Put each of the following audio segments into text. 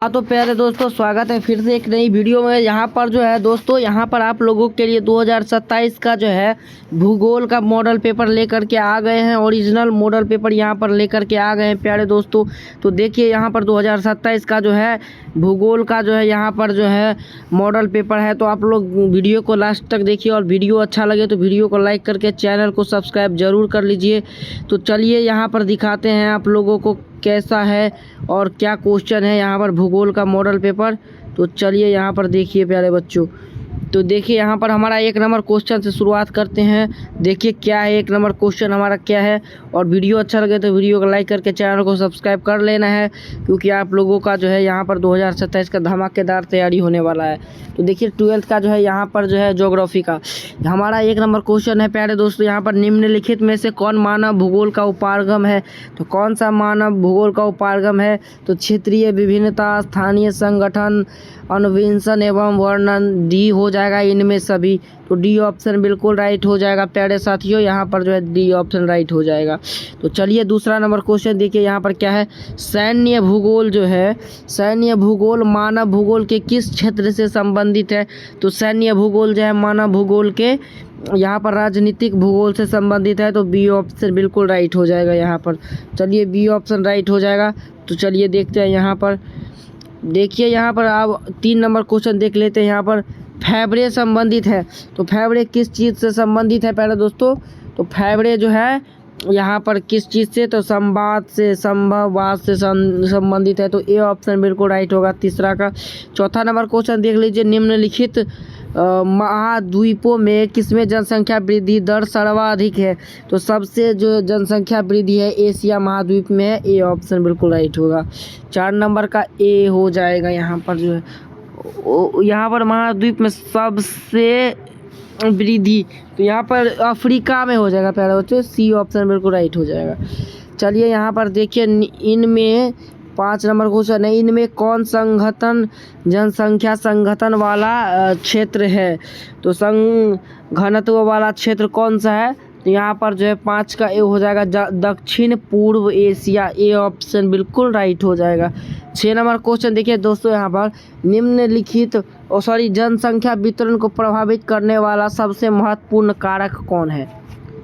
हाँ तो प्यारे दोस्तों, स्वागत है फिर से एक नई वीडियो में। यहाँ पर जो है दोस्तों, यहाँ पर आप लोगों के लिए 2027 का जो है भूगोल का मॉडल पेपर लेकर के आ गए हैं। ओरिजिनल मॉडल पेपर यहाँ पर लेकर के आ गए हैं प्यारे दोस्तों। तो देखिए यहाँ पर 2027 का जो है भूगोल का जो है यहाँ पर जो है मॉडल पेपर है। तो आप लोग वीडियो को लास्ट तक देखिए और वीडियो अच्छा लगे तो वीडियो को लाइक करके चैनल को सब्सक्राइब ज़रूर कर लीजिए। तो चलिए यहाँ पर दिखाते हैं आप लोगों को कैसा है और क्या क्वेश्चन है यहाँ पर भूगोल का मॉडल पेपर। तो चलिए यहाँ पर देखिए प्यारे बच्चों। तो देखिए यहाँ पर हमारा 1 नंबर क्वेश्चन से शुरुआत करते हैं। देखिए क्या है 1 नंबर क्वेश्चन हमारा क्या है। और वीडियो अच्छा लगे तो वीडियो को लाइक करके चैनल को सब्सक्राइब कर लेना है, क्योंकि आप लोगों का जो है यहाँ पर 2027 का धमाकेदार तैयारी होने वाला है। तो देखिए 12th का जो है यहाँ पर जो है ज्योग्राफी का हमारा 1 नंबर क्वेश्चन है प्यारे दोस्तों। यहाँ पर निम्नलिखित में से कौन मानव भूगोल का उपागम है। तो कौन सा मानव भूगोल का उपागम है। तो क्षेत्रीय विभिन्नता, स्थानीय संगठन, अन्वेषण एवं वर्णन। डी हो जाएगा इनमें सभी। तो डी ऑप्शन बिल्कुल राइट हो जाएगा प्यारे साथियों। यहाँ पर जो है डी ऑप्शन राइट हो जाएगा। तो चलिए दूसरा नंबर क्वेश्चन देखिए यहाँ पर क्या है। सैन्य भूगोल जो है, सैन्य भूगोल मानव भूगोल के किस क्षेत्र से संबंधित है। तो सैन्य भूगोल जो है मानव भूगोल के यहाँ पर राजनीतिक भूगोल से संबंधित है। तो बी ऑप्शन बिल्कुल राइट हो जाएगा यहाँ पर। चलिए बी ऑप्शन राइट हो जाएगा। तो चलिए देखते हैं यहाँ पर। देखिए यहाँ पर आप 3 नंबर क्वेश्चन देख लेते हैं। यहाँ पर फैबरे संबंधित है। तो फैबरे किस चीज़ से संबंधित है पहले दोस्तों। तो फैबरे जो है यहाँ पर किस चीज़ से, तो संवाद से, संभववाद से संबंधित है। तो ए ऑप्शन बिल्कुल राइट होगा तीसरा का। चौथा नंबर क्वेश्चन देख लीजिए। निम्नलिखित महाद्वीपों में किसमें जनसंख्या वृद्धि दर सर्वाधिक है। तो सबसे जो जनसंख्या वृद्धि है एशिया महाद्वीप में है। ए ऑप्शन बिल्कुल राइट होगा। 4 नंबर का ए हो जाएगा यहाँ पर जो है। यहाँ पर महाद्वीप में सबसे वृद्धि, तो यहाँ पर अफ्रीका में हो जाएगा प्यारे बच्चों। सी ऑप्शन बिल्कुल राइट हो जाएगा। चलिए यहाँ पर देखिए इनमें 5 नंबर क्वेश्चन है। इनमें कौन संगठन जनसंख्या संगठन वाला क्षेत्र है। तो संघनत्व वाला क्षेत्र कौन सा है। तो यहाँ पर जो है 5 का ए हो जाएगा दक्षिण पूर्व एशिया। ए ऑप्शन बिल्कुल राइट हो जाएगा। 6 नंबर क्वेश्चन देखिए दोस्तों। यहाँ पर निम्नलिखित जनसंख्या वितरण को प्रभावित करने वाला सबसे महत्वपूर्ण कारक कौन है।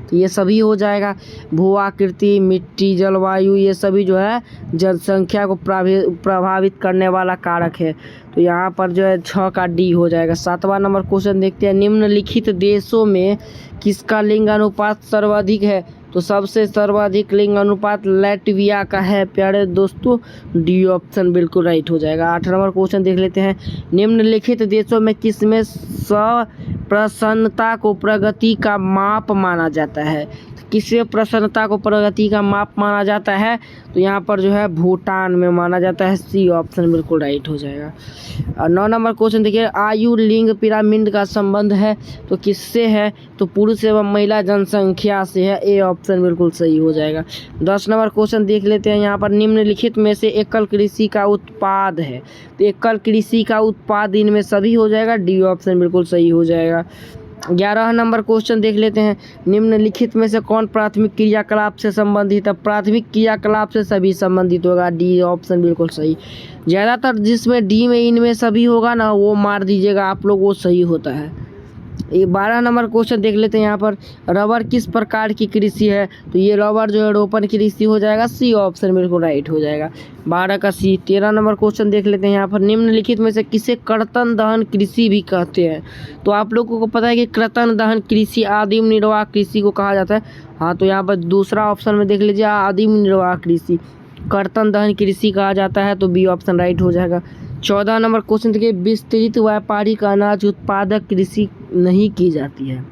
तो ये सभी हो जाएगा। भू आकृति, मिट्टी, जलवायु, ये सभी जो है जनसंख्या को प्रभावित करने वाला कारक है। तो यहाँ पर जो है 6 का डी हो जाएगा। 7वां नंबर क्वेश्चन देखते हैं। निम्नलिखित देशों में किसका लिंग अनुपात सर्वाधिक है। तो सबसे सर्वाधिक लिंग अनुपात लैटविया का है प्यारे दोस्तों। डी ऑप्शन बिल्कुल राइट हो जाएगा। 8 नंबर क्वेश्चन देख लेते हैं। निम्नलिखित देशों में किसमें प्रसन्नता को प्रगति का माप माना जाता है। किससे प्रसन्नता को प्रगति का माप माना जाता है। तो यहाँ पर जो है भूटान में माना जाता है। सी ऑप्शन बिल्कुल राइट हो जाएगा। और 9 नंबर क्वेश्चन देखिए। आयु लिंग पिरामिड का संबंध है तो किससे है। तो पुरुष एवं महिला जनसंख्या से है। ए ऑप्शन बिल्कुल सही हो जाएगा। 10 नंबर क्वेश्चन देख लेते हैं। यहाँ पर निम्नलिखित में से एकल कृषि का उत्पाद है। तो एकल कृषि का उत्पाद इनमें सभी हो जाएगा। डी ऑप्शन बिल्कुल सही हो जाएगा। 11 नंबर क्वेश्चन देख लेते हैं। निम्नलिखित में से कौन प्राथमिक क्रियाकलाप से संबंधित है। प्राथमिक क्रियाकलाप से सभी संबंधित होगा। डी ऑप्शन बिल्कुल सही। ज़्यादातर जिसमें डी में इनमें सभी होगा ना, वो मार दीजिएगा आप लोग, वो सही होता है। 12 नंबर क्वेश्चन देख लेते हैं। यहाँ पर रबर किस प्रकार की कृषि है। तो ये रबर जो है रोपण कृषि हो जाएगा। सी ऑप्शन बिल्कुल राइट हो जाएगा। 12 का सी। 13 नंबर क्वेश्चन देख लेते हैं। यहाँ पर निम्नलिखित में से किसे कर्तन दहन कृषि भी कहते हैं। तो आप लोगों को पता है कि कर्तन दहन कृषि आदिम निर्वाह कृषि को कहा जाता है। हाँ, तो यहाँ पर दूसरा ऑप्शन में देख लीजिए आदिम निर्वाह कृषि कर्तन दहन कृषि कहा जाता है। तो बी ऑप्शन राइट हो जाएगा। 14 नंबर क्वेश्चन देखिए। विस्तृत व्यापारिक अनाज उत्पादक कृषि नहीं की जाती है।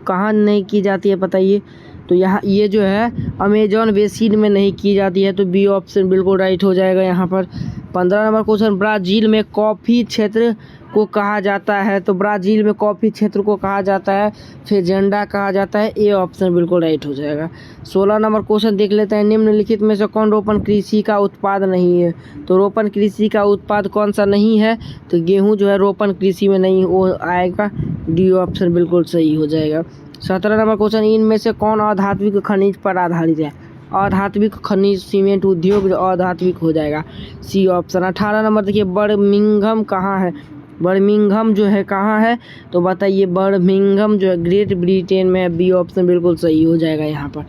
कहाँ नहीं की जाती है बताइए। तो यहाँ ये जो है अमेजॉन बेसिन में नहीं की जाती है। तो बी ऑप्शन बिल्कुल राइट हो जाएगा यहाँ पर। 15 नंबर क्वेश्चन। ब्राज़ील में कॉफ़ी क्षेत्र को कहा जाता है। तो ब्राज़ील में कॉफ़ी क्षेत्र को कहा जाता है फेजेंडा कहा जाता है। ए ऑप्शन बिल्कुल राइट हो जाएगा। 16 नंबर क्वेश्चन देख लेते हैं। निम्नलिखित में से कौन रोपण कृषि का उत्पाद नहीं है। तो रोपण कृषि का उत्पाद कौन सा नहीं है। तो गेहूँ जो है रोपण कृषि में नहीं वो आएगा। डी ऑप्शन बिल्कुल सही हो जाएगा। 17 नंबर क्वेश्चन। इनमें से कौन अधात्विक खनिज पर आधारित है। अधात्विक खनिज सीमेंट उद्योग जो अधात्विक हो जाएगा, सी ऑप्शन। 18 नंबर देखिए बर्मिंघम कहाँ है, बर्मिंघम जो है कहाँ है तो बताइए, बर्मिंघम जो है ग्रेट ब्रिटेन में है, बी ऑप्शन बिल्कुल सही हो जाएगा यहाँ पर।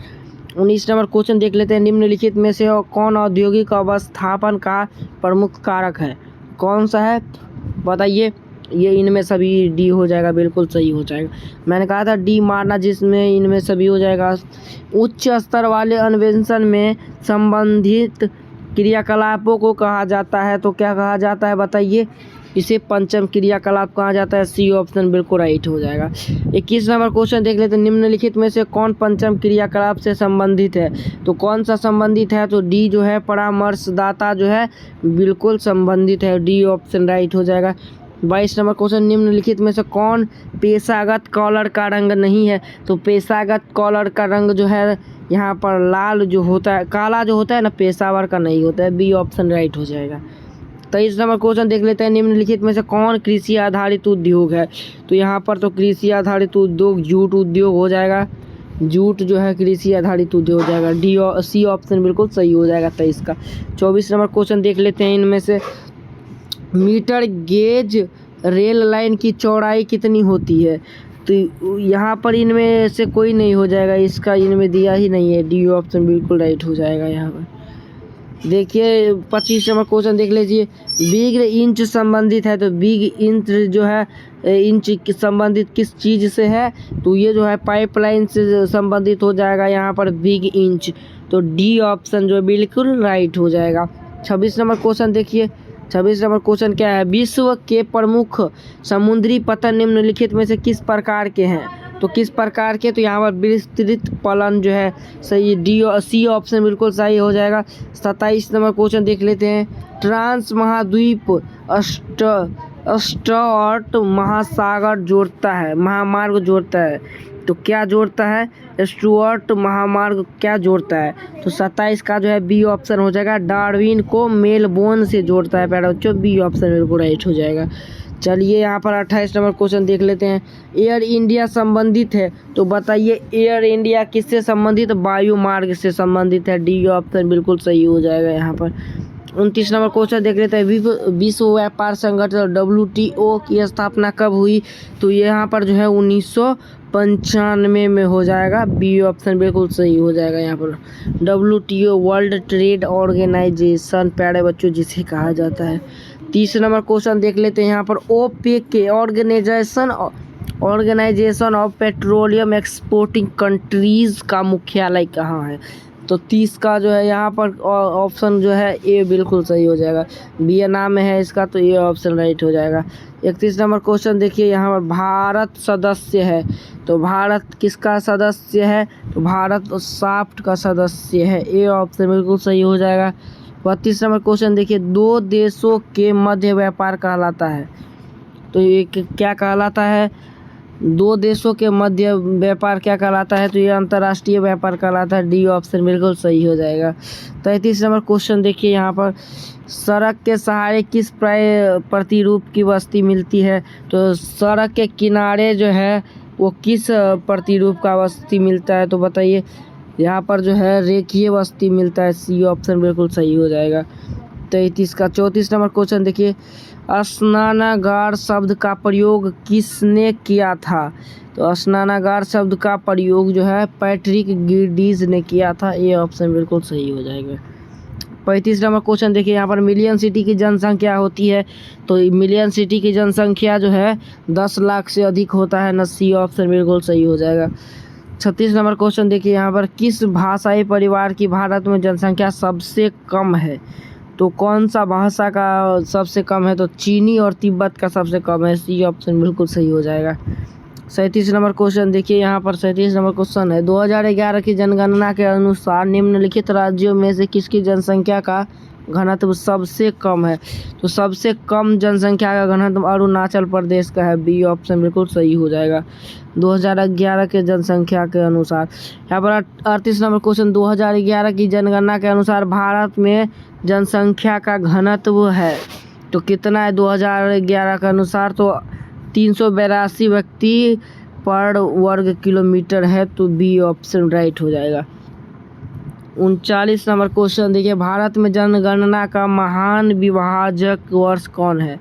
19 नंबर क्वेश्चन देख लेते हैं, निम्नलिखित में से कौन औद्योगिक अवस्थापन का प्रमुख कारक है, कौन सा है बताइए। ये इनमें सभी डी हो जाएगा, बिल्कुल सही हो जाएगा। मैंने कहा था डी मारना, जिसमें इनमें सभी हो जाएगा। उच्च स्तर वाले अन्वेषण में संबंधित क्रियाकलापों को कहा जाता है, तो क्या कहा जाता है बताइए, इसे पंचम क्रियाकलाप कहा जाता है, सी ऑप्शन बिल्कुल राइट हो जाएगा। 21 नंबर क्वेश्चन देख लेते हैं, निम्नलिखित में से कौन पंचम क्रियाकलाप से संबंधित है, तो कौन सा संबंधित है, तो डी जो है परामर्शदाता जो है बिल्कुल संबंधित है, डी ऑप्शन राइट हो जाएगा। 22 नंबर क्वेश्चन, निम्नलिखित में से कौन पेशागत कॉलर का रंग नहीं है, तो पेशागत कॉलर का रंग जो है यहाँ पर लाल जो होता है, काला जो होता है ना, पेशावर का नहीं होता है, बी ऑप्शन राइट हो जाएगा। 23 नंबर क्वेश्चन देख लेते हैं, निम्नलिखित में से कौन कृषि आधारित उद्योग है, तो यहाँ पर तो कृषि आधारित उद्योग जूट उद्योग हो जाएगा, जूट जो है कृषि आधारित उद्योग हो जाएगा, डी सी ऑप्शन बिल्कुल सही हो जाएगा 23 का। 24 नंबर क्वेश्चन देख लेते हैं, इनमें से मीटर गेज रेल लाइन की चौड़ाई कितनी होती है, तो यहाँ पर इनमें से कोई नहीं हो जाएगा, इसका इनमें दिया ही नहीं है, डी ऑप्शन बिल्कुल राइट हो जाएगा यहाँ पर। देखिए 25 नंबर क्वेश्चन देख लीजिए, बिग इंच संबंधित है, तो बिग इंच जो है इंच संबंधित किस चीज़ से है, तो ये जो है पाइपलाइन से संबंधित हो जाएगा यहाँ पर बिग इंच, तो डी ऑप्शन जो बिल्कुल राइट हो जाएगा। 26 नंबर क्वेश्चन देखिए, 26 नंबर क्वेश्चन क्या है, विश्व के प्रमुख समुद्री पतन निम्नलिखित में से किस प्रकार के हैं, तो किस प्रकार के, तो यहाँ पर विस्तृत पलन जो है सही, डी सी ऑप्शन बिल्कुल सही हो जाएगा। 27 नंबर क्वेश्चन देख लेते हैं, ट्रांस महाद्वीप स्टुअर्ट महासागर जोड़ता है, महामार्ग जोड़ता है, तो क्या जोड़ता है, स्टुअर्ट महामार्ग क्या जोड़ता है, तो 27 का जो है बी ऑप्शन हो जाएगा, डार्विन को मेलबोर्न से जोड़ता है प्यारे बच्चों, बी ऑप्शन बिल्कुल राइट हो जाएगा। चलिए यहाँ पर 28 नंबर क्वेश्चन देख लेते हैं, एयर इंडिया संबंधित है, तो बताइए एयर इंडिया किससे संबंधित, वायु मार्ग से संबंधित है, डी ऑप्शन बिल्कुल सही हो जाएगा यहाँ पर। 29 नंबर क्वेश्चन देख लेते हैं, विश्व व्यापार संगठन WTO की स्थापना कब हुई, तो यहाँ पर जो है 1995 में हो जाएगा, बी ऑप्शन बिल्कुल सही हो जाएगा यहाँ पर। WTO वर्ल्ड ट्रेड ऑर्गेनाइजेशन प्यारे बच्चों जिसे कहा जाता है। 30 नंबर क्वेश्चन देख लेते हैं, यहाँ पर ओपेक के organisation of petroleum exporting countries का मुख्यालय कहाँ है, तो 30 का जो है यहाँ पर ऑप्शन जो है ए बिल्कुल सही हो जाएगा, वियना में है इसका, तो ये ऑप्शन राइट हो जाएगा। 31 नंबर क्वेश्चन देखिए, यहाँ पर भारत सदस्य है, तो भारत किसका सदस्य है, तो भारत साफ्ट का सदस्य है, ए ऑप्शन बिल्कुल सही हो जाएगा। 32 नंबर क्वेश्चन देखिए, दो देशों के मध्य व्यापार कहलाता है, तो ये क्या कहलाता है, दो देशों के मध्य व्यापार क्या कहलाता है, तो ये अंतर्राष्ट्रीय व्यापार कहलाता है, डी ऑप्शन बिल्कुल सही हो जाएगा। 33 नंबर क्वेश्चन देखिए, यहाँ पर सड़क के सहारे किस प्रतिरूप की बस्ती मिलती है, तो सड़क के किनारे जो है वो किस प्रतिरूप का बस्ती मिलता है, तो बताइए, यहाँ पर जो है रेखीय बस्ती मिलता है, सी ऑप्शन बिल्कुल सही हो जाएगा 33 का। 34 नंबर क्वेश्चन देखिए, स्नानागार शब्द का प्रयोग किसने किया था, तो स्नानागार शब्द का प्रयोग जो है पैट्रिक गिडीज ने किया था, ये ऑप्शन बिल्कुल सही हो जाएगा। 35 नंबर क्वेश्चन देखिए, यहाँ पर मिलियन सिटी की जनसंख्या होती है, तो मिलियन सिटी की जनसंख्या जो है 10 लाख से अधिक होता है ना, सी ऑप्शन बिल्कुल सही हो जाएगा। 36 नंबर क्वेश्चन देखिए, यहाँ पर किस भाषाई परिवार की भारत में जनसंख्या सबसे कम है, तो कौन सा भाषा का सबसे कम है, तो चीनी और तिब्बत का सबसे कम है, सी ऑप्शन बिल्कुल सही हो जाएगा। 37 नंबर क्वेश्चन देखिए, यहाँ पर 37 नंबर क्वेश्चन है, 2011 की जनगणना के अनुसार निम्नलिखित राज्यों में से किसकी जनसंख्या का घनत्व सबसे कम है, तो सबसे कम जनसंख्या का घनत्व अरुणाचल प्रदेश का है, बी ऑप्शन बिल्कुल सही हो जाएगा 2011 के जनसंख्या के अनुसार। यहाँ पर 38 नंबर क्वेश्चन, 2011 की जनगणना के अनुसार भारत में जनसंख्या का घनत्व है, तो कितना है 2011 के अनुसार, तो 382 व्यक्ति पर वर्ग किलोमीटर है, तो बी ऑप्शन राइट हो जाएगा। 39 नंबर क्वेश्चन देखिए, भारत में जनगणना का महान विभाजक वर्ष कौन है?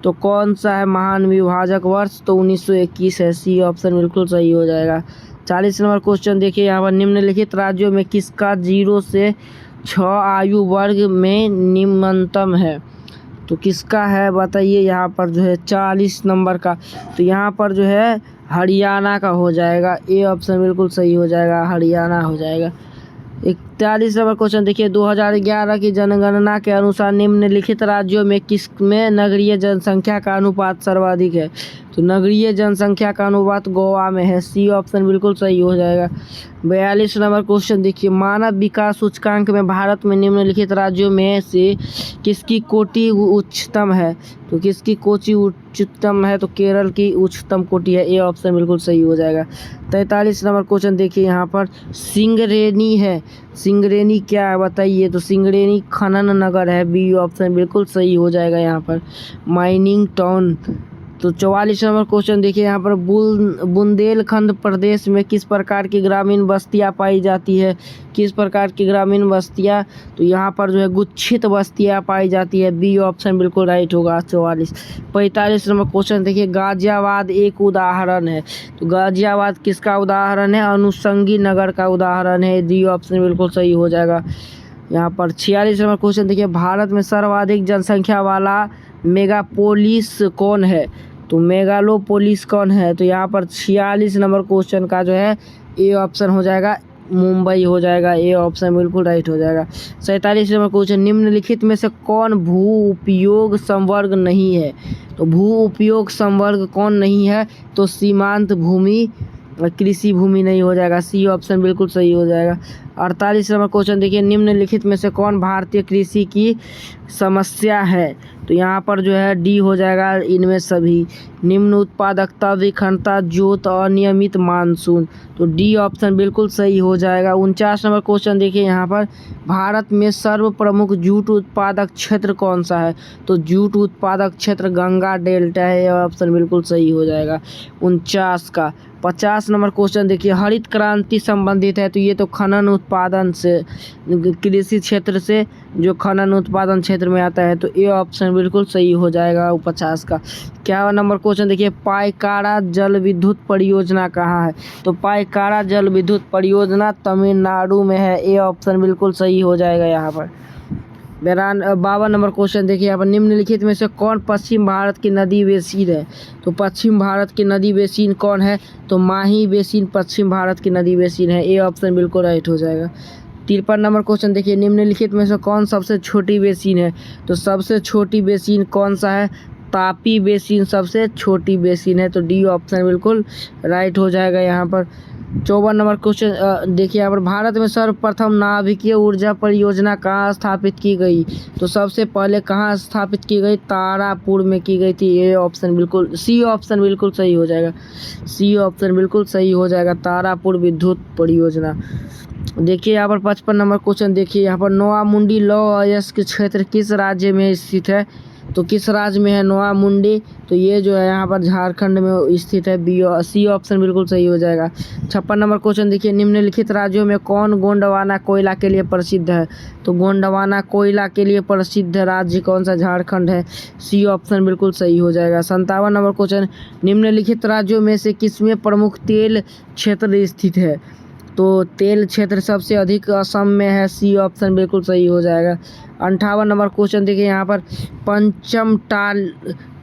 तो कौन सा है महान विभाजक वर्ष? तो 1921 है। सी ऑप्शन बिल्कुल सही हो जाएगा। 40 नंबर क्वेश्चन देखिए, यहाँ पर निम्नलिखित राज्यों में किसका 0 से 6 आयु वर्ग में निम्नतम है? तो किसका है बताइए यहाँ पर जो है 40 नंबर का। तो यहाँ पर जो है हरियाणा का हो जाएगा। ए ऑप्शन बिल्कुल सही हो जाएगा, हरियाणा हो जाएगा। 41 नंबर क्वेश्चन देखिए, 2011 की जनगणना के अनुसार निम्नलिखित राज्यों में किसमें नगरीय जनसंख्या का अनुपात सर्वाधिक है? तो नगरीय जनसंख्या का अनुपात गोवा में है। सी ऑप्शन बिल्कुल सही हो जाएगा। 42 नंबर क्वेश्चन देखिए, मानव विकास सूचकांक में भारत में निम्नलिखित राज्यों में से किसकी कोटि उच्चतम है? तो किसकी कोटि उच्चतम है? तो केरल की उच्चतम कोटि है। ए ऑप्शन बिल्कुल सही हो जाएगा। 43 नंबर क्वेश्चन देखिए, यहाँ पर सिंगरेनी है। सिंगरेनी क्या है बताइए? तो सिंगरेनी खनन नगर है। बी ऑप्शन बिल्कुल सही हो जाएगा यहाँ पर, माइनिंग टाउन। तो 44 नंबर क्वेश्चन देखिए, यहाँ पर बुंदेलखंड प्रदेश में किस प्रकार की ग्रामीण बस्तियाँ पाई जाती है? किस प्रकार की ग्रामीण बस्तियाँ? तो यहाँ पर जो है गुच्छित बस्तियाँ पाई जाती है। बी ऑप्शन बिल्कुल राइट होगा 44। 45 नंबर क्वेश्चन देखिए, गाजियाबाद एक उदाहरण है। तो गाजियाबाद किसका उदाहरण है? अनुषंगी नगर का उदाहरण है। डी ऑप्शन बिल्कुल सही हो जाएगा। यहाँ पर 46 नंबर क्वेश्चन देखिए, भारत में सर्वाधिक जनसंख्या वाला मेगापोलिस कौन है? तो मेगालोपोलिस कौन है? तो यहाँ पर 46 नंबर क्वेश्चन का जो है ए ऑप्शन हो जाएगा, मुंबई हो जाएगा। ए ऑप्शन बिल्कुल राइट हो जाएगा। 47 नंबर क्वेश्चन, निम्नलिखित में से कौन भू उपयोग संवर्ग नहीं है? तो भू उपयोग संवर्ग कौन नहीं है? तो सीमांत भूमि, कृषि भूमि नहीं हो जाएगा। सी ऑप्शन बिल्कुल सही हो जाएगा। 48 नंबर क्वेश्चन देखिए, निम्नलिखित में से कौन भारतीय कृषि की समस्या है? तो यहाँ पर जो है डी हो जाएगा, इनमें सभी। निम्न उत्पादकता, विखंडता, जोत, अनियमित मानसून। तो डी ऑप्शन बिल्कुल सही हो जाएगा। 49 नंबर क्वेश्चन देखिए, यहाँ पर भारत में सर्व प्रमुख जूट उत्पादक क्षेत्र कौन सा है? तो जूट उत्पादक क्षेत्र गंगा डेल्टा है। ऑप्शन बिल्कुल सही हो जाएगा 49 का। 50 नंबर क्वेश्चन देखिए, हरित क्रांति संबंधित है। तो ये तो खनन उत्पादन से, कृषि क्षेत्र से जो खनन उत्पादन क्षेत्र में आता है। तो ए ऑप्शन बिल्कुल सही हो जाएगा 50 का। 51 नंबर क्वेश्चन देखिए, पाइकारा जल विद्युत परियोजना कहाँ है? तो पाइकारा जल विद्युत परियोजना तमिलनाडु में है। ए ऑप्शन बिल्कुल सही हो जाएगा यहाँ पर। 52 नंबर क्वेश्चन देखिए, यहाँ पर निम्नलिखित में से कौन पश्चिम भारत की नदी बेसिन है? तो पश्चिम भारत की नदी बेसिन कौन है? तो माही बेसिन पश्चिम भारत की नदी बेसिन है। ए ऑप्शन बिल्कुल राइट हो जाएगा। 53 नंबर क्वेश्चन देखिए, निम्नलिखित में से कौन सबसे छोटी बेसिन है? तो सबसे छोटी बेसिन कौन सा है? तापी बेसिन सबसे छोटी बेसिन है। तो डी ऑप्शन बिल्कुल राइट हो जाएगा यहाँ पर। 54 नंबर क्वेश्चन देखिए, यहाँ पर भारत में सर्वप्रथम नाभिकीय ऊर्जा परियोजना कहाँ स्थापित की गई? तो सबसे पहले कहाँ स्थापित की गई? तारापुर में की गई थी। ए ऑप्शन बिल्कुल, सी ऑप्शन बिल्कुल सही हो जाएगा। सी ऑप्शन बिल्कुल सही हो जाएगा, तारापुर विद्युत परियोजना। देखिए यहाँ पर 55 नंबर क्वेश्चन देखिए, यहाँ पर नोआमुंडी लौह अयस्क क्षेत्र किस राज्य में स्थित है? तो किस राज्य में है नोआमुंडी? तो ये जो है यहाँ पर झारखंड में स्थित है। बी सी ऑप्शन बिल्कुल सही हो जाएगा। 56 नंबर क्वेश्चन देखिए, निम्नलिखित राज्यों में कौन गोंडवाना कोयला के लिए प्रसिद्ध है? तो गोंडवाना कोयला के लिए प्रसिद्ध राज्य कौन सा? झारखंड है। सी ऑप्शन बिल्कुल सही हो जाएगा। 57 नंबर क्वेश्चन, निम्नलिखित राज्यों में से किसमें प्रमुख तेल क्षेत्र स्थित है? तो तेल क्षेत्र सबसे अधिक असम में है। सी ऑप्शन बिल्कुल सही हो जाएगा। 58 नंबर क्वेश्चन देखिए, यहाँ पर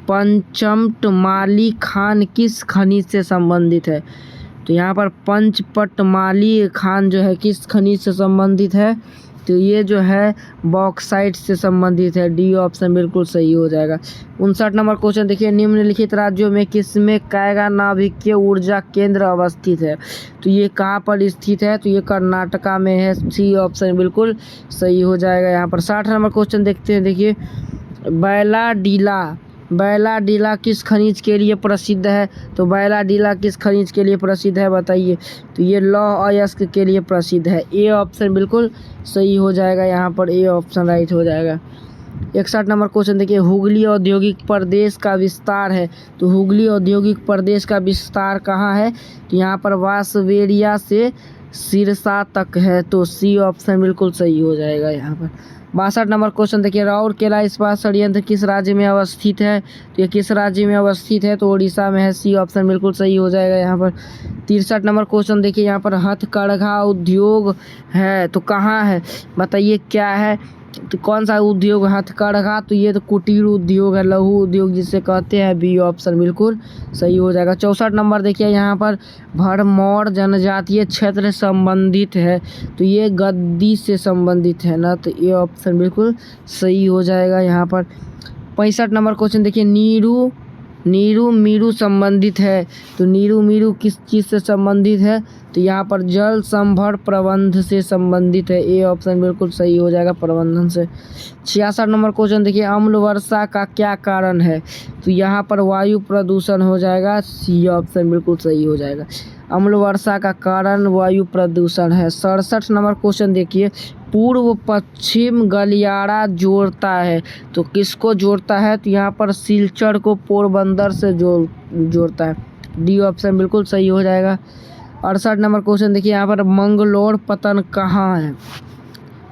पंचमटमाली खान किस खनिज से संबंधित है? तो यहाँ पर पंचपटमाली खान जो है किस खनिज से संबंधित है? तो ये जो है बॉक्साइट से संबंधित है। डी ऑप्शन बिल्कुल सही हो जाएगा। 59 नंबर क्वेश्चन देखिए, निम्नलिखित राज्यों में किसमें कैगा नाभिकीय ऊर्जा केंद्र अवस्थित है? तो ये कहाँ पर स्थित है? तो ये कर्नाटका में है। सी ऑप्शन बिल्कुल सही हो जाएगा यहाँ पर। 60 नंबर क्वेश्चन देखते हैं, देखिए बैलाडीला किस खनिज के लिए प्रसिद्ध है? तो बैलाडीला किस खनिज के लिए प्रसिद्ध है बताइए? तो ये लौह अयस्क के लिए प्रसिद्ध है। ए ऑप्शन बिल्कुल सही हो जाएगा यहाँ पर। ए ऑप्शन राइट हो जाएगा। 61 नंबर क्वेश्चन देखिए, हुगली औद्योगिक प्रदेश का विस्तार है। तो हुगली औद्योगिक प्रदेश का विस्तार कहाँ है? तो यहाँ पर वासवेरिया से सिरसा तक है, तो सी ऑप्शन बिल्कुल सही हो जाएगा यहाँ पर। 62 नंबर क्वेश्चन देखिए, राउरकेला इस्पात संयंत्र किस राज्य में अवस्थित है? तो ये किस राज्य में अवस्थित है? तो उड़ीसा में है, सी ऑप्शन बिल्कुल सही हो जाएगा यहाँ पर। 63 नंबर क्वेश्चन देखिए, यहाँ पर हथकरघा उद्योग है तो कहाँ है, बताइए क्या है? तो कौन सा उद्योग हथकरघा? तो ये तो कुटीर उद्योग है, लघु उद्योग जिसे कहते हैं, बी ऑप्शन बिल्कुल सही हो जाएगा। 64 नंबर देखिए, यहाँ पर भरमौर जनजातीय क्षेत्र संबंधित है, तो ये गद्दी से संबंधित है ना, तो ये ऑप्शन बिल्कुल सही हो जाएगा यहाँ पर। 65 नंबर क्वेश्चन देखिए, नीरू मीरू संबंधित है, तो नीरू मीरू किस चीज़ से संबंधित है? तो यहाँ पर जल संभर प्रबंध से संबंधित है, ए ऑप्शन बिल्कुल सही हो जाएगा, प्रबंधन से। 66 नंबर क्वेश्चन देखिए, अम्ल वर्षा का क्या कारण है? तो यहाँ पर वायु प्रदूषण हो जाएगा, सी ऑप्शन बिल्कुल सही हो जाएगा। अम्ल वर्षा का कारण वायु प्रदूषण है। 67 नंबर क्वेश्चन देखिए, पूर्व पश्चिम गलियारा जोड़ता है, तो किसको जोड़ता है? तो यहाँ पर सिलचर को पोरबंदर से जोड़ता है, डी ऑप्शन बिल्कुल सही हो जाएगा। 68 नंबर क्वेश्चन देखिए, यहाँ पर मंगलोर पतन कहाँ है?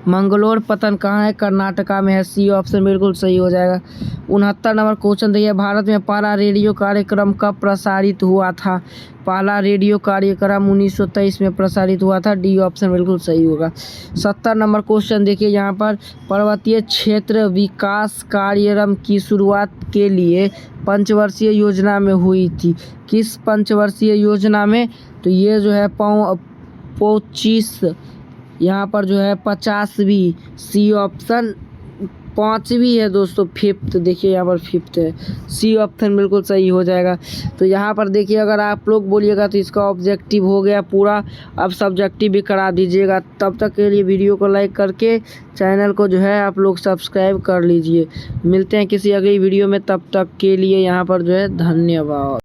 मंगलोर पतन कहाँ है? कर्नाटका में है, सी ऑप्शन बिल्कुल सही हो जाएगा। 69 नंबर क्वेश्चन देखिए, भारत में पहला रेडियो कार्यक्रम कब प्रसारित हुआ था? पहला रेडियो कार्यक्रम 1923 में प्रसारित हुआ था, डी ऑप्शन बिल्कुल सही होगा। 70 नंबर क्वेश्चन देखिए, यहाँ पर पर्वतीय क्षेत्र विकास कार्यक्रम की शुरुआत के लिए पंचवर्षीय योजना में हुई थी, किस पंचवर्षीय योजना में? तो ये जो है 25 यहाँ पर जो है 50वीं, सी ऑप्शन 5वीं है दोस्तों, फिफ्थ देखिए यहाँ पर फिफ्थ है, सी ऑप्शन बिल्कुल सही हो जाएगा। तो यहाँ पर देखिए, अगर आप लोग बोलिएगा तो इसका ऑब्जेक्टिव हो गया पूरा, अब सब्जेक्टिव भी करा दीजिएगा। तब तक के लिए वीडियो को लाइक करके चैनल को जो है आप लोग सब्सक्राइब कर लीजिए। मिलते हैं किसी अगली वीडियो में, तब तक के लिए यहाँ पर जो है धन्यवाद।